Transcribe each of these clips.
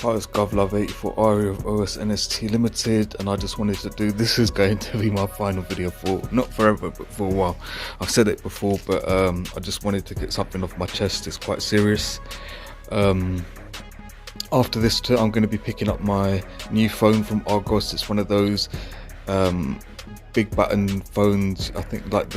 Hi, it's Guvluv84Arya of OSNST Limited, and I just wanted to do, this is going to be my final video for, not forever, but for a while. I've said it before, but I just wanted to get something off my chest. It's quite serious. After this, I'm going to be picking up my new phone from Argos. It's one of those big button phones. I think like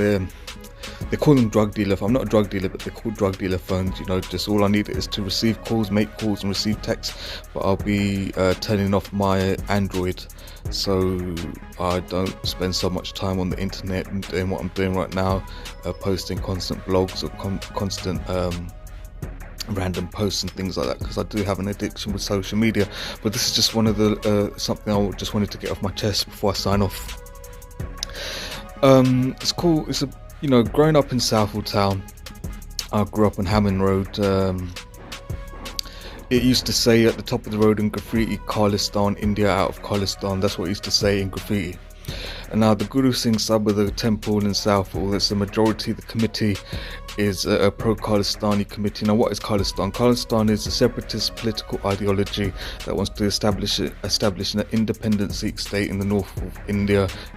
they call them drug dealer. I'm not a drug dealer, but they're called drug dealer phones. You know, just all I need is to receive calls, make calls and receive texts. But I'll be turning off my Android so I don't spend so much time on the internet and doing what I'm doing right now, posting constant blogs or constant random posts and things like that, because I do have an addiction with social media. But this is just one of the something I just wanted to get off my chest before I sign off. It's cool. It's a, you know, growing up in Southall Town, I grew up on Hammond Road. It used to say at the top of the road in graffiti, Khalistan, India out of Khalistan. That's what it used to say in graffiti. And now the Guru Singh sub of the temple in Southall, that's the majority of the committee is a pro-Khalistani committee. Now what is Khalistan? Khalistan is a separatist political ideology that wants to establish an independent Sikh state in the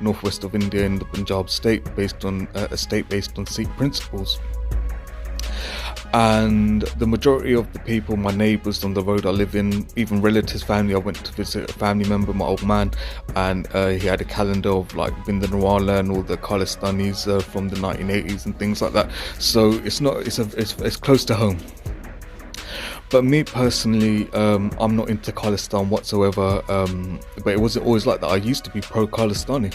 northwest of India in the Punjab state, based on a state based on Sikh principles. And the majority of the people, my neighbours on the road I live in, even relatives, family, I went to visit a family member, my old man, and he had a calendar of like Binda Nawala and all the Khalistanis from the 1980s and things like that. So it's close to home. But me personally, I'm not into Khalistan whatsoever, but it wasn't always like that. I used to be pro-Khalistani.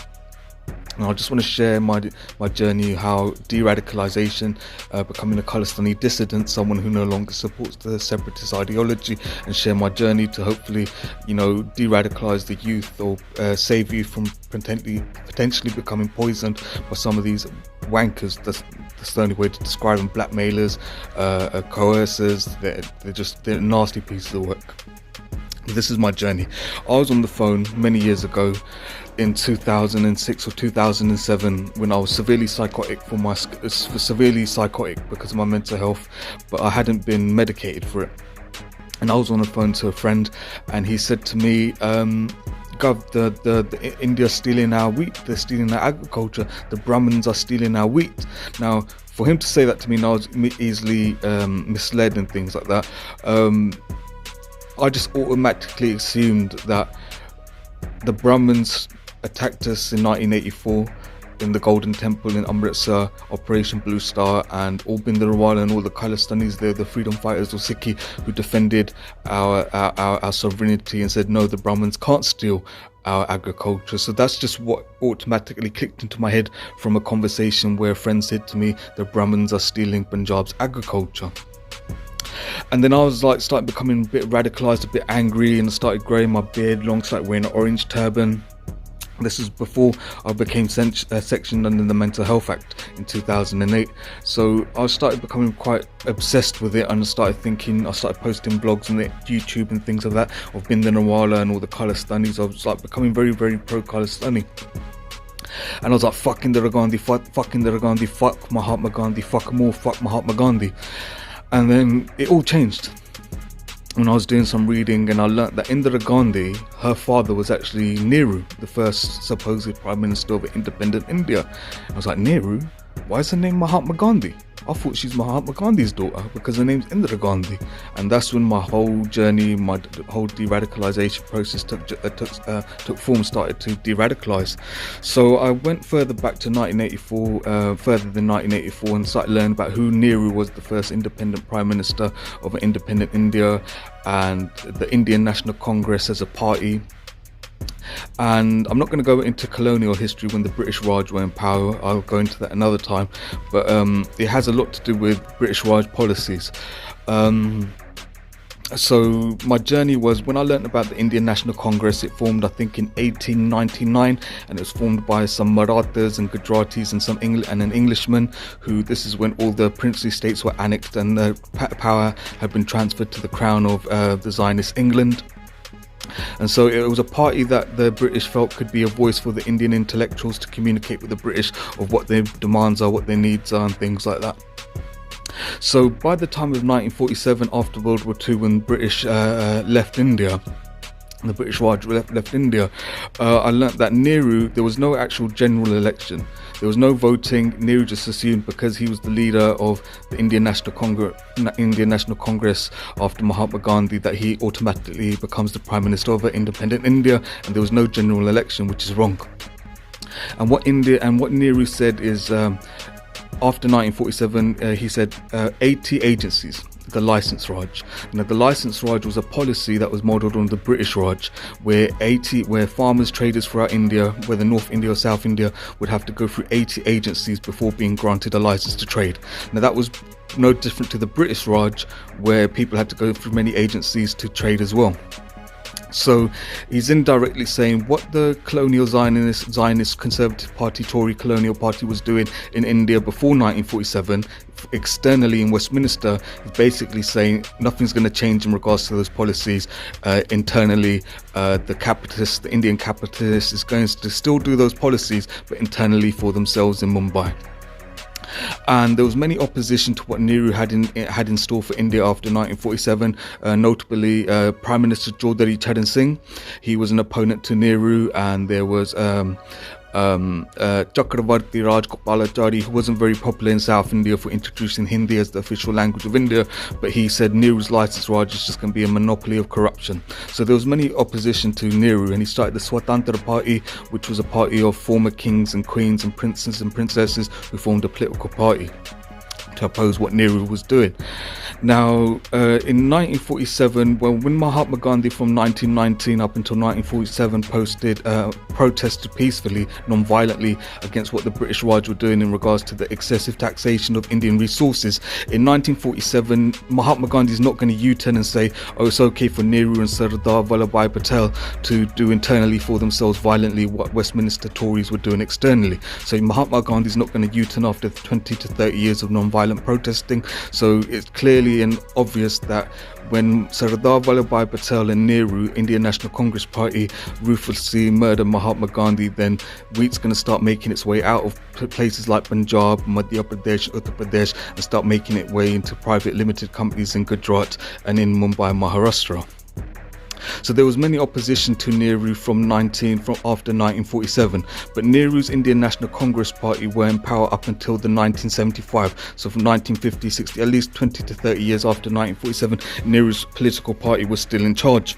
And I just want to share my journey, how de-radicalization, becoming a Khalistani dissident, someone who no longer supports the separatist ideology, and share my journey to hopefully, you know, de-radicalize the youth, or save youth from potentially becoming poisoned by some of these wankers. That's the only way to describe them. Blackmailers, coercers. They're nasty pieces of work. This is my journey. I was on the phone many years ago in 2006 or 2007 when I was severely psychotic because of my mental health, but I hadn't been medicated for it. And I was on the phone to a friend, and he said to me, Gov, the India's stealing our wheat, they're stealing our agriculture, the Brahmins are stealing our wheat. Now, for him to say that to me, now I was easily misled and things like that. I just automatically assumed that the Brahmins attacked us in 1984 in the Golden Temple in Amritsar, Operation Blue Star, and all Binda Nawala and all the Khalistanis, they're the freedom fighters or Sikh who defended our sovereignty and said, no, the Brahmins can't steal our agriculture. So that's just what automatically clicked into my head from a conversation where a friend said to me, the Brahmins are stealing Punjab's agriculture. And then I was like, started becoming a bit radicalized, a bit angry, and I started growing my beard long, started wearing an orange turban. This is before I became sectioned under the Mental Health Act in 2008. So I started becoming quite obsessed with it, and I started posting blogs on it, YouTube and things like that, of Binda Nawala and all the Khalistanis. I was like becoming very, very pro-Khalistani. And I was like, fuck Indira Gandhi, fuck Indira Gandhi, fuck Mahatma Gandhi, fuck them all, fuck Mahatma Gandhi. And then it all changed when I was doing some reading, and I learnt that Indira Gandhi, her father was actually Nehru, the first supposed prime minister of independent India. I was like, Nehru? Why is her name Mahatma Gandhi? I thought she's Mahatma Gandhi's daughter because her name's Indira Gandhi. And that's when my whole journey, my whole de-radicalization process took form, started to de-radicalize. So I went further back to 1984, further than 1984, and started learning about who Nehru was, the first independent prime minister of an independent India, and the Indian National Congress as a party. And I'm not going to go into colonial history when the British Raj were in power. I'll go into that another time, but it has a lot to do with British Raj policies. So my journey was, when I learned about the Indian National Congress, it formed I think in 1899, and it was formed by some Marathas and Gujaratis and an Englishman, who, this is when all the princely states were annexed and the power had been transferred to the crown of the Zionist England. And so it was a party that the British felt could be a voice for the Indian intellectuals to communicate with the British of what their demands are, what their needs are, and things like that. So by the time of 1947, after World War II, when British left India, the British Raj left India, I learnt that Nehru, there was no actual general election. There was no voting. Nehru just assumed, because he was the leader of the Indian National Congress after Mahatma Gandhi, that he automatically becomes the Prime Minister of independent India, and there was no general election, which is wrong. And what Nehru said is, after 1947, he said 80 agencies, the License Raj. Now, the License Raj was a policy that was modelled on the British Raj, where farmers, traders throughout India, whether North India or South India, would have to go through 80 agencies before being granted a license to trade. Now, that was no different to the British Raj, where people had to go through many agencies to trade as well. So he's indirectly saying what the colonial Zionist Conservative Party, Tory colonial party was doing in India before 1947, externally in Westminster, is basically saying nothing's going to change in regards to those policies. Internally, the Indian capitalist is going to still do those policies, but internally for themselves in Mumbai. And there was many opposition to what Nehru had in store for India after 1947, notably Prime Minister Guvluv84Arya Singh. He was an opponent to Nehru, and there was Chakravarti who wasn't very popular in South India for introducing Hindi as the official language of India, but he said Nehru's License Raj is just going to be a monopoly of corruption. So there was many opposition to Nehru, and he started the Swatantra Party, which was a party of former kings and queens and princes and princesses who formed a political party to oppose what Nehru was doing. Now, in 1947, when Mahatma Gandhi from 1919 up until 1947 protested peacefully, non-violently, against what the British Raj were doing in regards to the excessive taxation of Indian resources, in 1947, Mahatma Gandhi is not going to U-turn and say, oh, it's okay for Nehru and Sardar Vallabhbhai Patel to do internally for themselves violently what Westminster Tories were doing externally. So Mahatma Gandhi is not going to U-turn after 20 to 30 years of non-violent protesting. So it's clearly and obvious that when Sardar Vallabhbhai Patel and Nehru, Indian National Congress Party, ruthlessly murder Mahatma Gandhi, then wheat's going to start making its way out of places like Punjab, Madhya Pradesh, Uttar Pradesh, and start making its way into private limited companies in Gujarat and in Mumbai, Maharashtra. So there was many opposition to Nehru from after 1947, but Nehru's Indian National Congress Party were in power up until the 1975. So from 1950, 60, at least 20 to 30 years after 1947, Nehru's political party was still in charge.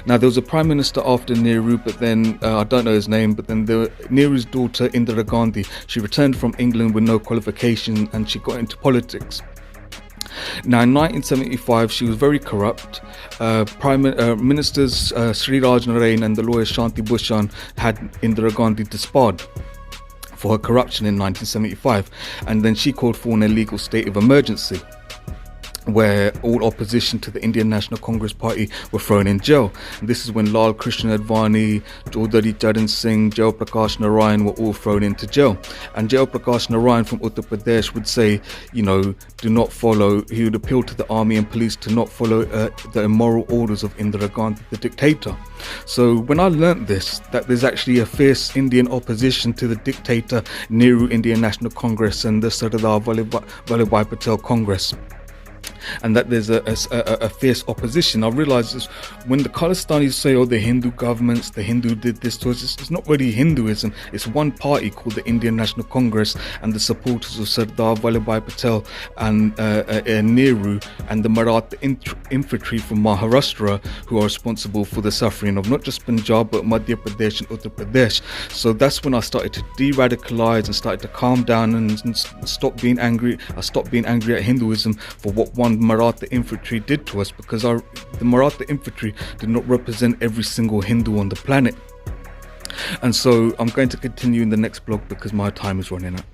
Now, there was a prime minister after Nehru, but then I don't know his name, but then Nehru's daughter Indira Gandhi, she returned from England with no qualification and she got into politics. Now, in 1975, she was very corrupt. Ministers Sri Raj Narain and the lawyer Shanti Bhushan had Indira Gandhi disbarred for her corruption in 1975, and then she called for an illegal state of emergency, where all opposition to the Indian National Congress Party were thrown in jail. And this is when Lal Krishna Advani, Guvluv84Arya Singh, Jai Prakash Narayan were all thrown into jail. And Jai Prakash Narayan from Uttar Pradesh would say, he would appeal to the army and police to not follow the immoral orders of Indira Gandhi, the dictator. So when I learnt this, that there's actually a fierce Indian opposition to the dictator Nehru Indian National Congress and the Sardar Vallabhbhai Patel Congress, and that there's a fierce opposition, I realised this when the Khalistanis say, oh, the Hindu governments, the Hindu did this to us. It's not really Hinduism. It's one party called the Indian National Congress, and the supporters of Sardar Vallabhbhai Patel and Nehru and the Maratha infantry from Maharashtra, who are responsible for the suffering of not just Punjab but Madhya Pradesh and Uttar Pradesh. So that's when I started to de-radicalize and started to calm down and stop being angry. I stopped being angry at Hinduism for what one Maratha infantry did to us, because the Maratha infantry did not represent every single Hindu on the planet. And so I'm going to continue in the next blog because my time is running out.